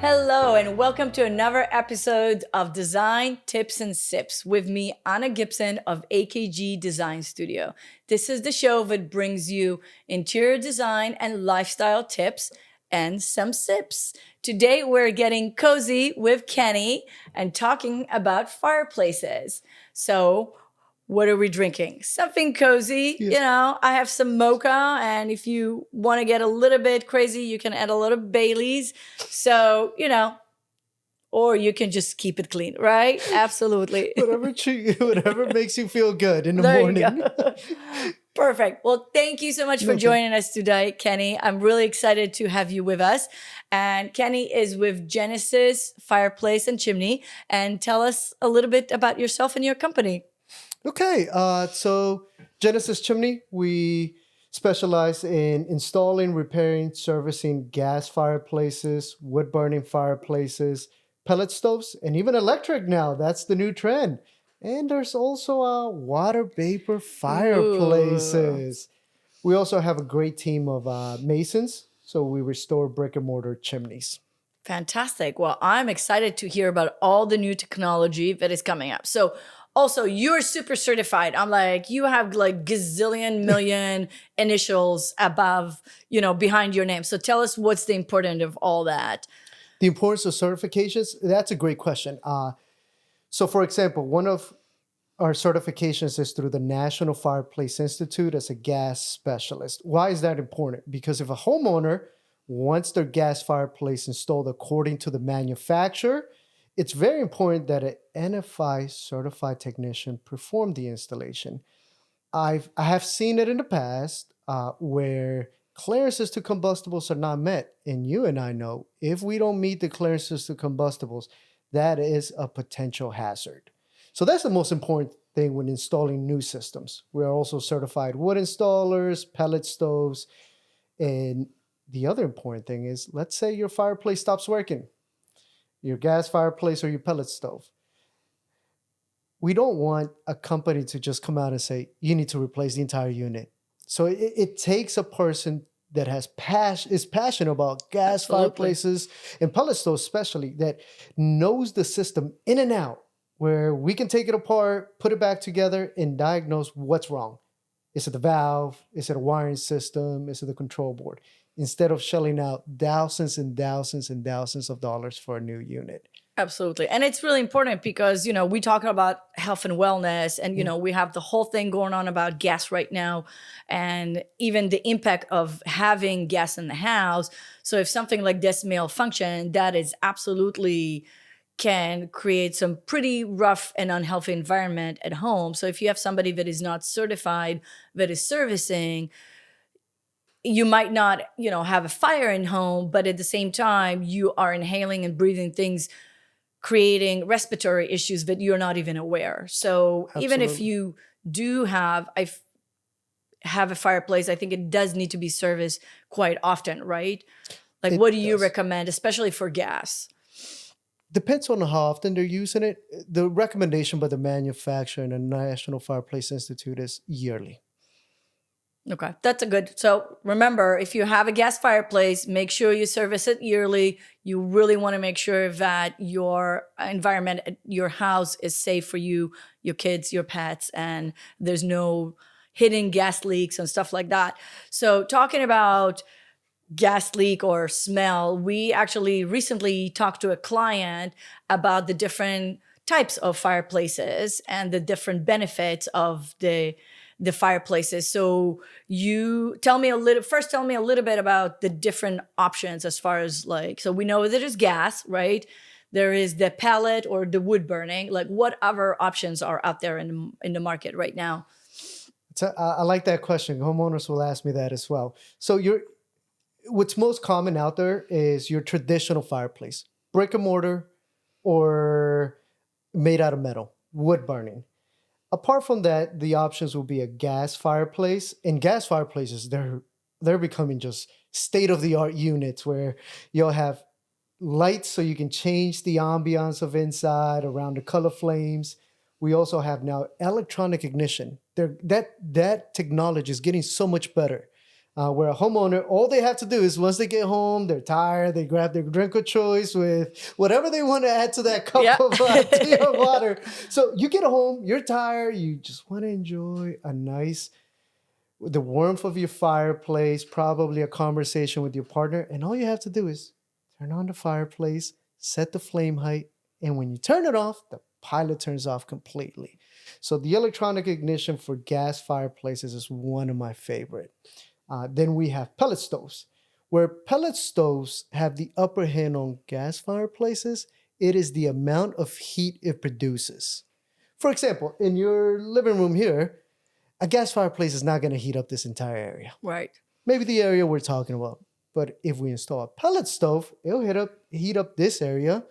Hello, and welcome to another episode of Design Tips and Sips with me, Anna Gibson of AKG Design Studio. This is the show that brings you interior design and lifestyle tips and some sips. Today, we're getting cozy with Kenny and talking about fireplaces. So, what are we drinking? Something cozy. Yeah. You know, I have some mocha, and if you want to get a little bit crazy, you can add a little Bailey's. So, or you can just keep it clean, right? Absolutely. Whatever makes you feel good in the There you morning. go. Perfect. Well, thank you so much for Okay. joining us today, Kenny. I'm really excited to have you with us. And Kenny is with Genesis Fireplace and Chimney. And tell us a little bit about yourself and your company. Okay, so Genesis Chimney, we specialize in installing, repairing, servicing gas fireplaces, wood burning fireplaces, pellet stoves, and even electric now. That's the new trend. And there's also water vapor Ooh. fireplaces. We also have a great team of masons, so we restore brick and mortar chimneys. Fantastic. Well, I'm excited to hear about all the new technology that is coming up. So, also, you're super certified. I'm like, you have like gazillion million initials above, behind your name. So, tell us what's the importance of all that. The importance of certifications, that's a great question. So, for example, one of our certifications is through the National Fireplace Institute as a gas specialist. Why is that important? Because if a homeowner wants their gas fireplace installed according to the manufacturer, it's very important that an NFI certified technician perform the installation. I have seen it in the past where clearances to combustibles are not met. And you and I know if we don't meet the clearances to combustibles, that is a potential hazard. So that's the most important thing when installing new systems. We are also certified wood installers, pellet stoves, and the other important thing is, let's say your fireplace stops working, your gas fireplace or your pellet stove. We don't want a company to just come out and say, you need to replace the entire unit. So it takes a person that is passionate about gas Absolutely. fireplaces and pellet stoves especially, that knows the system in and out, where we can take it apart, put it back together, and diagnose what's wrong. Is it the valve? Is it a wiring system? Is it the control board? Instead of shelling out thousands and thousands and thousands of dollars for a new unit. Absolutely. And it's really important because, we talk about health and wellness and, we have the whole thing going on about gas right now and even the impact of having gas in the house. So if something like this malfunction, that is absolutely can create some pretty rough and unhealthy environment at home. So if you have somebody that is not certified, that is servicing, you might not, have a fire in home, but at the same time, you are inhaling and breathing things creating respiratory issues that you're not even aware. So even if Absolutely. you do have a fireplace, I think it does need to be serviced quite often, right? Like, what do It you does. recommend, especially for gas? Depends on how often they're using it. The recommendation by the manufacturer and the National Fireplace Institute is yearly. Okay, that's a good. So remember, if you have a gas fireplace, make sure you service it yearly. You really want to make sure that your environment, your house is safe for you, your kids, your pets, and there's no hidden gas leaks and stuff like that. So talking about gas leak or smell, we actually recently talked to a client about the different types of fireplaces and the different benefits of the fireplaces. So you tell me a little bit about the different options as far as so we know that there's gas, right? There is the pellet or the wood burning. Like, what other options are out there in the market right now? I like that question. Homeowners will ask me that as well. So what's most common out there is your traditional fireplace, brick and mortar, or made out of metal, wood burning. Apart from that, the options will be a gas fireplace. And gas fireplaces, they're becoming just state of the art units where you'll have lights so you can change the ambiance of inside around the color flames. We also have now electronic ignition. That technology is getting so much better. where a homeowner, all they have to do is once they get home, they're tired, they grab their drink of choice with whatever they want to add to that cup Yeah. of tea or water. So you get home, you're tired, you just want to enjoy the warmth of your fireplace, probably a conversation with your partner, and all you have to do is turn on the fireplace, set the flame height, and when you turn it off, the pilot turns off completely. So the electronic ignition for gas fireplaces is one of my favorite. Then we have pellet stoves. Where pellet stoves have the upper hand on gas fireplaces, it is the amount of heat it produces. For example, in your living room here, a gas fireplace is not going to heat up this entire area. Right. Maybe the area we're talking about. But if we install a pellet stove, it'll heat up this area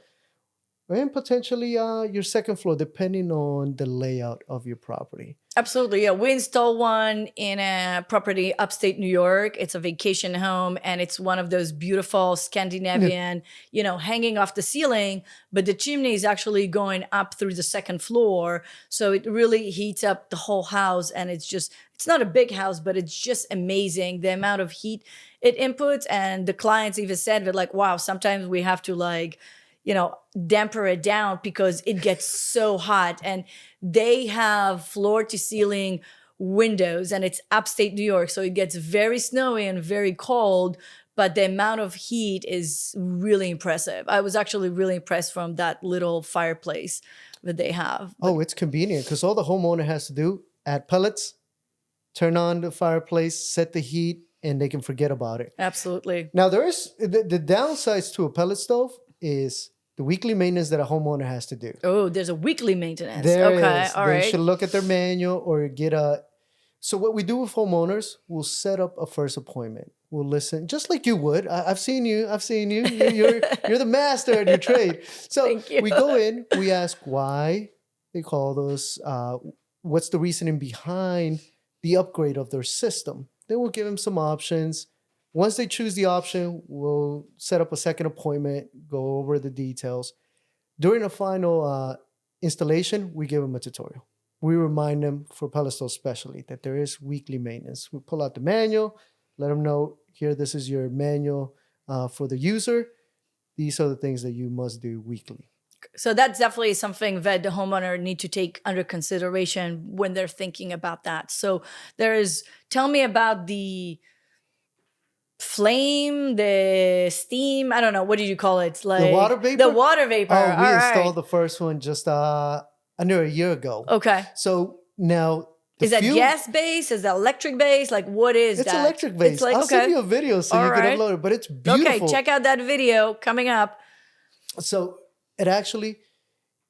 and potentially your second floor, depending on the layout of your property. Absolutely. Yeah. We installed one in a property upstate New York. It's a vacation home and it's one of those beautiful Scandinavian, hanging off the ceiling, but the chimney is actually going up through the second floor. So it really heats up the whole house. And it's not a big house, but it's just amazing the amount of heat it inputs. And the clients even said that, like, wow, sometimes we have to damper it down because it gets so hot. And they have floor to ceiling windows and it's upstate New York. So it gets very snowy and very cold, but the amount of heat is really impressive. I was actually really impressed from that little fireplace that they have. Oh, it's convenient because all the homeowner has to do, add pellets, turn on the fireplace, set the heat, and they can forget about it. Absolutely. Now, there is the downsides to a pellet stove is the weekly maintenance that a homeowner has to do. Oh, there's a weekly maintenance. There Okay, is. all They right. should look at their manual or get a... So what we do with homeowners, we'll set up a first appointment. We'll listen, just like you would. I've seen you. You're the master at your trade. So Thank you. we go in, we ask why they call those, what's the reasoning behind the upgrade of their system. Then we'll give them some options. Once they choose the option, we'll set up a second appointment, go over the details. During the final installation, we give them a tutorial. We remind them, for pellet stoves especially, that there is weekly maintenance. We pull out the manual, let them know, here, this is your manual for the user. These are the things that you must do weekly. So that's definitely something that the homeowner need to take under consideration when they're thinking about that. So tell me about the flame, the steam, I don't know, what did you call it? Like The water vapor? The water vapor. Oh, we All installed right. the first one just under a year ago. Okay. So now... Is that gas based? Is that electric based? Like, what is that? It's electric based. It's like, I'll okay. send you a video so All you can right. upload it, but it's beautiful. Okay, check out that video coming up. So it actually,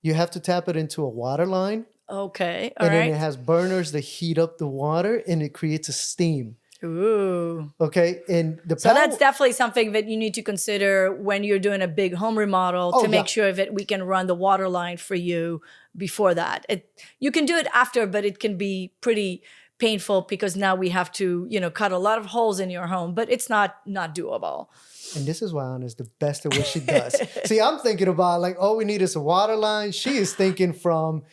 you have to tap it into a water line. Okay, all and right. then it has burners that heat up the water and it creates a steam. Ooh. Okay, and So that's definitely something that you need to consider when you're doing a big home remodel to make sure that we can run the water line for you before that. You can do it after, but it can be pretty painful because now we have to, cut a lot of holes in your home, but it's not doable. And this is why Anna's the best at what she does. See, I'm thinking about like, all we need is a water line. She is thinking from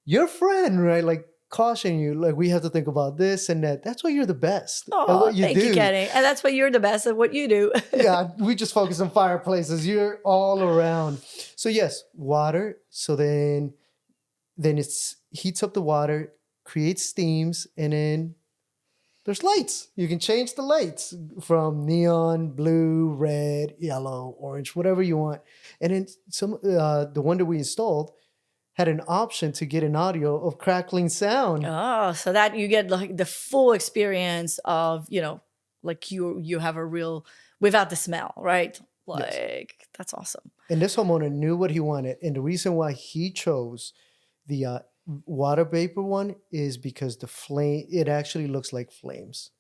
your friend, right? Like, caution you, like, we have to think about this and that. That's why you're the best at what you thank do. you, Kenny. And that's why you're the best at what you do. Yeah, we just focus on fireplaces. You're all around. So yes, water. So then it heats up the water, creates steams, and then there's lights. You can change the lights from neon, blue, red, yellow, orange, whatever you want. And then the one that we installed had an option to get an audio of crackling sound. Oh, so that you get like the full experience of, like you have a real, without the smell, right? Like, yes. That's awesome. And this homeowner knew what he wanted. And the reason why he chose the water vapor one is because it actually looks like flames.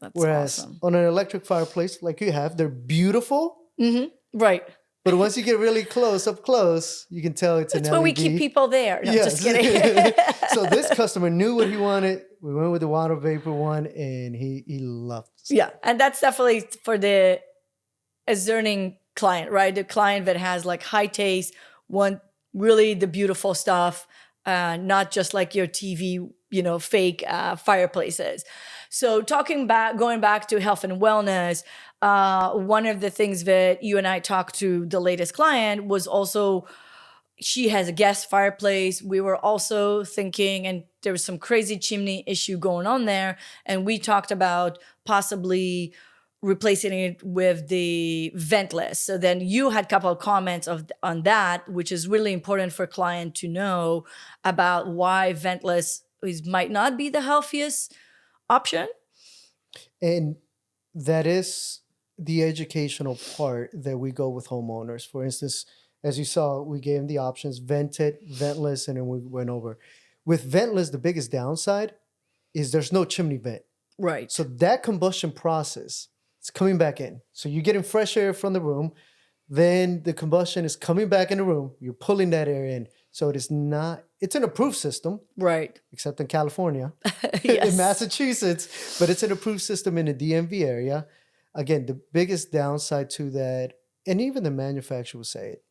That's Whereas awesome. on an electric fireplace like you have, they're beautiful. Mm-hmm. Right. But once you get really up close, you can tell it's an LED. That's why we keep people there. No, Yes. just kidding. So this customer knew what he wanted. We went with the water vapor one, and he loved it. Yeah, and that's definitely for the discerning client, right? The client that has like high taste, want really the beautiful stuff, not just like your TV, fake fireplaces. So going back to health and wellness, one of the things that you and I talked to the latest client was also she has a gas fireplace. We were also thinking, and there was some crazy chimney issue going on there. And we talked about possibly replacing it with the ventless. So then you had a couple of comments on that, which is really important for client to know about why ventless might not be the healthiest option. And that is the educational part that we go with homeowners. For instance, as you saw, we gave them the options, vented, ventless, and then we went over. With ventless, the biggest downside is there's no chimney vent. Right. So that combustion process is coming back in. So you're getting fresh air from the room, then the combustion is coming back in the room. You're pulling that air in. So it is not, it's an approved system. Right. Except in California, Yes. in Massachusetts, but it's an approved system in the DMV area. Again, the biggest downside to that, and even the manufacturer will say it,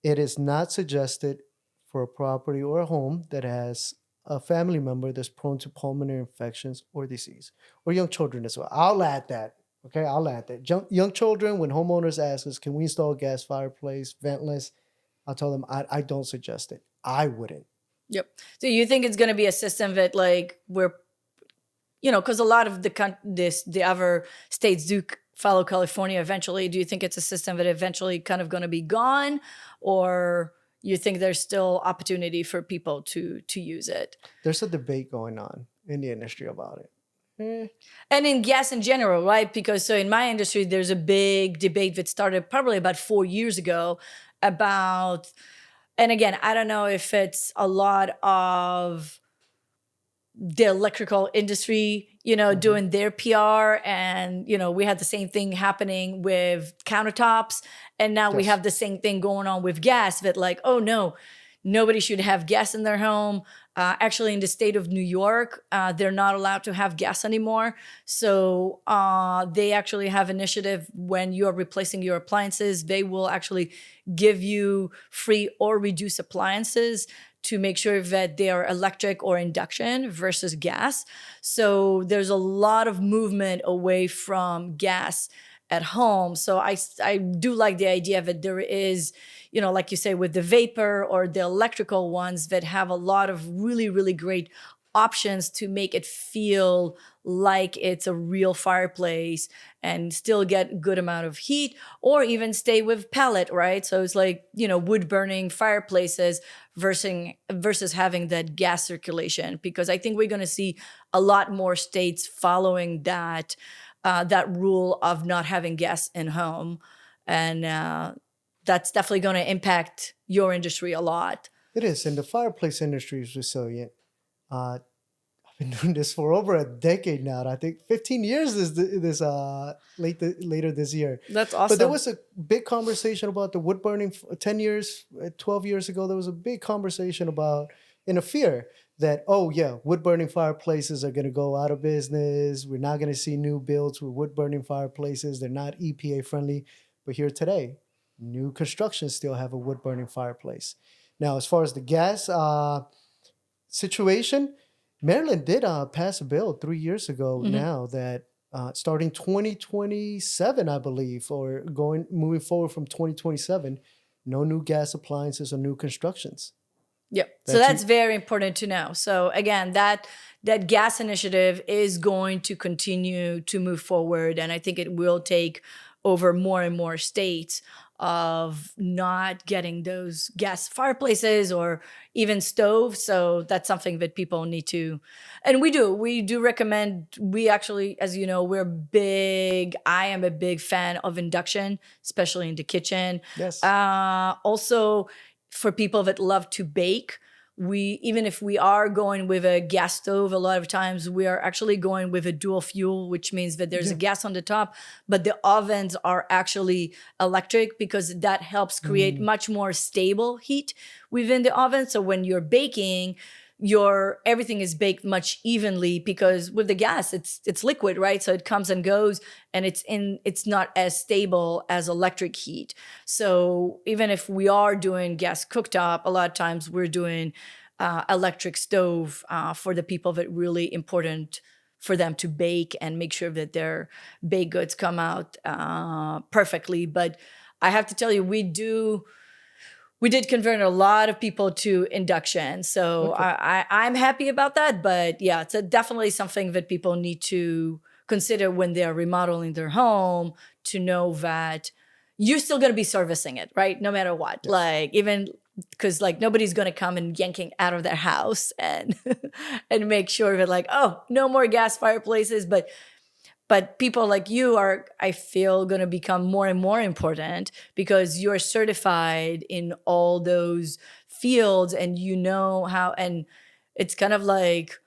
it is not suggested for a property or a home that has a family member that's prone to pulmonary infections or disease, or young children as well. I'll add that. Okay, I'll add that. Young children, when homeowners ask us, can we install a gas fireplace, ventless? I'll tell them, I don't suggest it. I wouldn't. Yep. So you think it's going to be a system that like we're, because a lot of the other states do follow California eventually. Do you think it's a system that eventually kind of going to be gone, or you think there's still opportunity for people to use it? There's a debate going on in the industry about it. And in gas in general, right? Because so in my industry, there's a big debate that started probably about 4 years ago about, and again, I don't know if it's a lot of the electrical industry, doing their PR, and, we had the same thing happening with countertops. And now we Yes. have the same thing going on with gas that like, oh no, nobody should have gas in their home. Actually, in the state of New York, they're not allowed to have gas anymore. So they actually have initiative when you are replacing your appliances, they will actually give you free or reduced appliances to make sure that they are electric or induction versus gas. So there's a lot of movement away from gas at home. So I do like the idea that there is, like you say, with the vapor or the electrical ones that have a lot of really, really great options to make it feel like it's a real fireplace and still get good amount of heat, or even stay with pellet, right? So it's like, wood burning fireplaces versus having that gas circulation, because I think we're going to see a lot more states following that rule of not having gas in home. And that's definitely going to impact your industry a lot. It is. And the fireplace industry is resilient. I've been doing this for over a decade now. I think 15 years later this year. That's awesome. But there was a big conversation about the wood burning 10 years, 12 years ago. There was a big conversation about, in a fear that, oh yeah, wood burning fireplaces are going to go out of business. We're not going to see new builds with wood burning fireplaces. They're not EPA friendly. But here today, new construction still have a wood burning fireplace. Now, as far as the gas situation, Maryland did pass a bill 3 years ago now that starting 2027, I believe, or moving forward from 2027, no new gas appliances or new constructions. Yep. So that's very important to know. So again, that gas initiative is going to continue to move forward. And I think it will take over more and more states of not getting those gas fireplaces or even stoves. So that's something that people need to, and we do recommend, we actually, as you know, I am a big fan of induction, especially in the kitchen. Yes. Also for people that love to bake, even if we are going with a gas stove, a lot of times we are actually going with a dual fuel, which means that there's a gas on the top, but the ovens are actually electric, because that helps create much more stable heat within the oven. So when you're baking, everything is baked much evenly, because with the gas, it's liquid, right? So it comes and goes, and it's not as stable as electric heat. So even if we are doing gas cooktop, a lot of times we're doing electric stove for the people that really important for them to bake and make sure that their baked goods come out perfectly. But I have to tell you, we did convert a lot of people to induction. So Okay. I'm happy about that. But yeah, it's definitely something that people need to consider when they're remodeling their home, to know that you're still going to be servicing it, right? No matter what. Yes. Like, even because like nobody's going to come and yanking out of their house and and make sure that like, oh, no more gas fireplaces. But people like you are, I feel, going to become more and more important because you're certified in all those fields, and you know how. And it's kind of like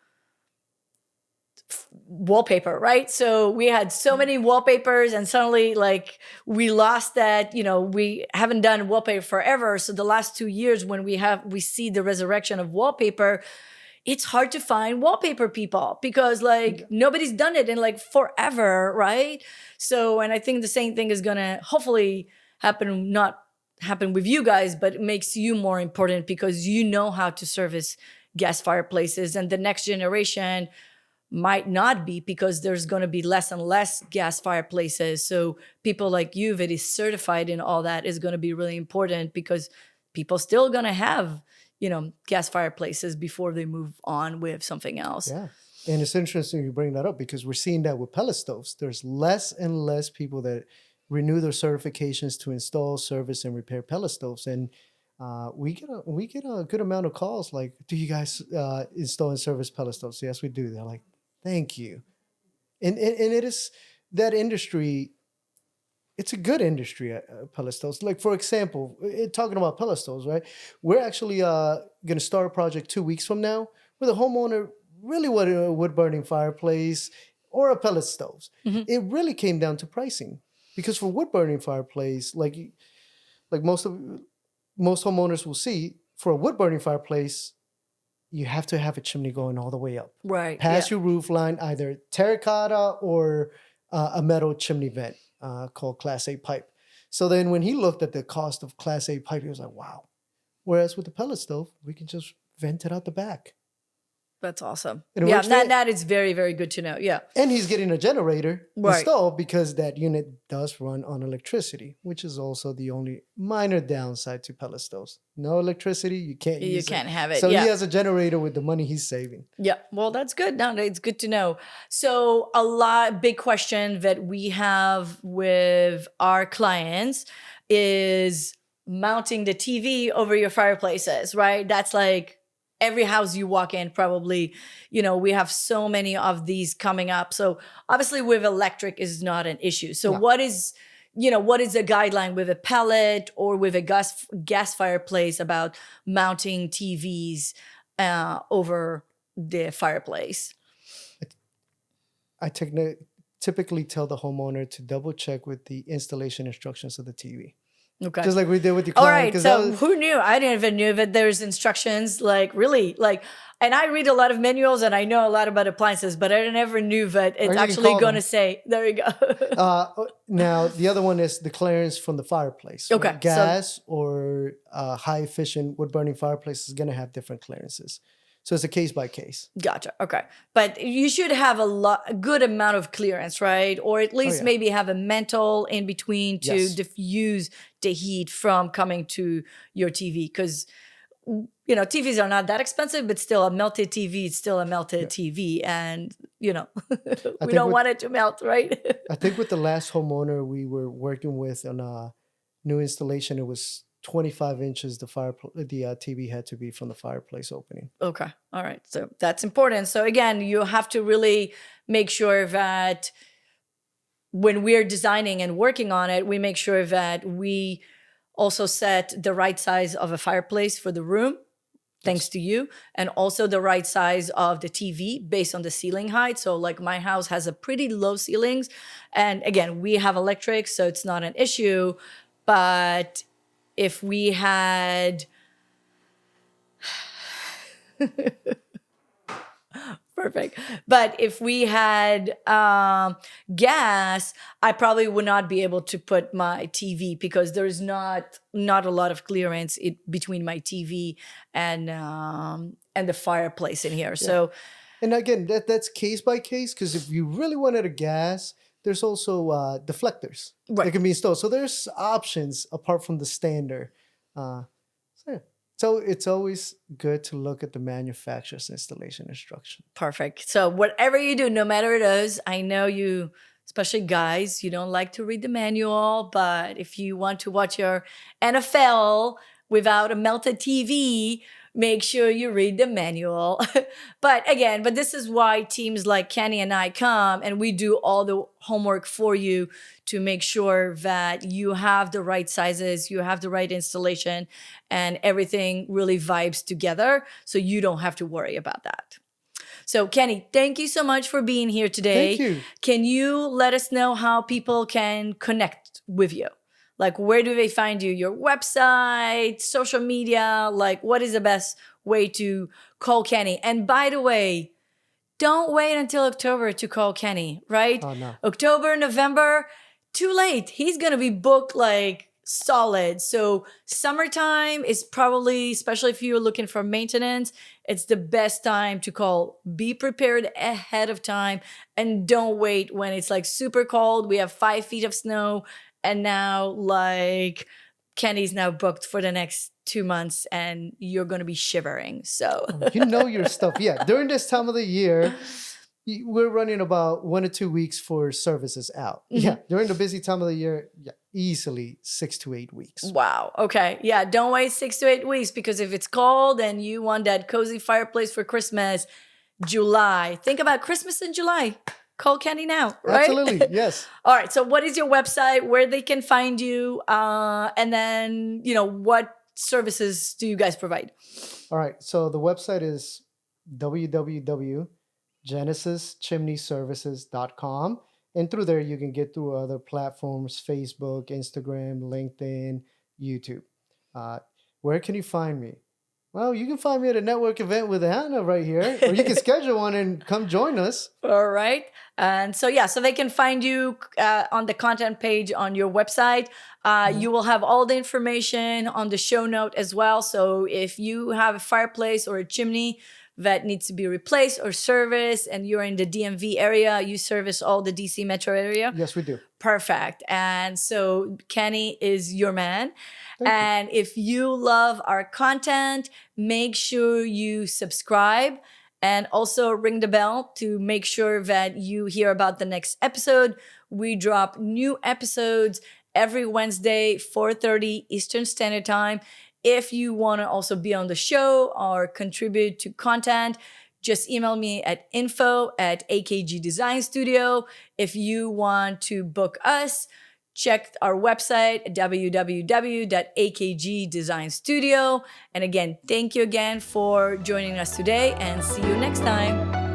wallpaper, right? So we had so many wallpapers, and suddenly like we lost that. We haven't done wallpaper forever. So the last 2 years, when we see the resurrection of wallpaper, it's hard to find wallpaper people because like nobody's done it in like forever, right? So, and I think the same thing is gonna hopefully not happen with you guys, but it makes you more important because you know how to service gas fireplaces, and the next generation might not be, because there's going to be less and less gas fireplaces. So people like you that is certified in all that is going to be really important, because people still going to have gas fireplaces before they move on with something else. Yeah. And it's interesting you bring that up, because we're seeing that with pellet stoves. There's less and less people that renew their certifications to install, service, and repair pellet stoves. And we get a good amount of calls like, do you guys install and service pellet stoves? Yes, we do. They're like, thank you. And it is that industry. It's a good industry, pellet stoves. Like, for example, talking about pellet stoves, right? We're actually going to start a project 2 weeks from now where the homeowner really wanted a wood-burning fireplace or a pellet stoves. Mm-hmm. It really came down to pricing, because for wood-burning fireplace, like most homeowners will see, for a wood-burning fireplace, you have to have a chimney going all the way up, right, past your roof line, either terracotta or a metal chimney vent. Called Class A pipe. So then when he looked at the cost of Class A pipe, he was like, wow. Whereas with the pellet stove, we can just vent it out the back. That's awesome. And Yeah, that is very, very good to know. Yeah. And he's getting a generator Right. installed, because that unit does run on electricity, which is also the only minor downside to pellet stoves. No electricity, you can't use it. You can't have it. So yeah. he has a generator with the money he's saving. Yeah, well, that's good. No, it's good to know. So big question that we have with our clients is mounting the TV over your fireplaces, right? That's like every house you walk in, probably, we have so many of these coming up. So obviously with electric is not an issue. So No. what is the guideline with a pellet or with a gas fireplace about mounting TVs over the fireplace? I typically tell the homeowner to double check with the installation instructions of the TV. Okay. Just like we did with the All client. right. So who knew? I didn't even knew that there's instructions, like really, like, and I read a lot of manuals and I know a lot about appliances, but I never knew that it's actually going to say, there you go. Now, the other one is the clearance from the fireplace. Okay. Right? Gas or high efficient wood burning fireplace is going to have different clearances. So it's a case by case. Gotcha. Okay. But you should have a good amount of clearance, right? Or at least maybe have a mantle in between to diffuse the heat from coming to your TV. Because, TVs are not that expensive, but still a melted TV is still a melted TV. And, we don't want it to melt, right? I think with the last homeowner we were working with on a new installation, it was 25 inches the TV had to be from the fireplace opening. Okay. All right. So that's important. So again, you have to really make sure that when we're designing and working on it, we make sure that we also set the right size of a fireplace for the room, thanks to you, and also the right size of the TV based on the ceiling height. So like my house has a pretty low ceilings. And again, we have electric, so it's not an issue. But if we had perfect. But if we had gas, I probably would not be able to put my TV, because there's not a lot of clearance between my TV and the fireplace in here. So And again, that's case by case, because if you really wanted a gas, there's also deflectors that Right. can be installed. So there's options apart from the standard. So, yeah. So it's always good to look at the manufacturer's installation instruction. Perfect. So whatever you do, no matter it is, I know you, especially guys, you don't like to read the manual, but if you want to watch your NFL without a melted TV, make sure you read the manual. But this is why teams like Kenny and I come and we do all the homework for you to make sure that you have the right sizes, you have the right installation, and everything really vibes together so you don't have to worry about that. So, Kenny, thank you so much for being here today. Thank you. Can you let us know how people can connect with you? Like, where do they find you? Your website, social media? Like, what is the best way to call Kenny? And by the way, don't wait until October to call Kenny, right? Oh, no. October, November, too late. He's going to be booked like solid. So summertime is probably, especially if you're looking for maintenance, it's the best time to call. Be prepared ahead of time and don't wait when it's like super cold. We have 5 feet of snow and now like Kenny's now booked for the next 2 months and you're going to be shivering. So You know your stuff. Yeah. During this time of the year, we're running about 1 or 2 weeks for services out. Yeah. During the busy time of the year, yeah, easily 6 to 8 weeks. Wow. Okay. Yeah. Don't wait 6 to 8 weeks because if it's cold and you want that cozy fireplace for Christmas, July. Think about Christmas in July. Call Kenny now, right? Absolutely. Yes. All right. So what is your website, where they can find you? And then, what services do you guys provide? All right. So the website is www.genesischimneyservices.com. And through there, you can get through other platforms, Facebook, Instagram, LinkedIn, YouTube. Where can you find me? Well, you can find me at a network event with Hannah right here, or you can schedule one and come join us. All right. And so they can find you on the content page on your website. You will have all the information on the show note as well. So if you have a fireplace or a chimney that needs to be replaced or serviced and you're in the DMV area, you service all the DC metro area? Yes, we do. Perfect. And so Kenny is your man. Thank you. If you love our content, make sure you subscribe and also ring the bell to make sure that you hear about the next episode. We drop new episodes every Wednesday, 4:30 Eastern Standard Time. If you want to also be on the show or contribute to content, just email me at info@AKG Design Studio. If you want to book us, check our website, www.AKG Design Studio. And again, thank you again for joining us today and see you next time.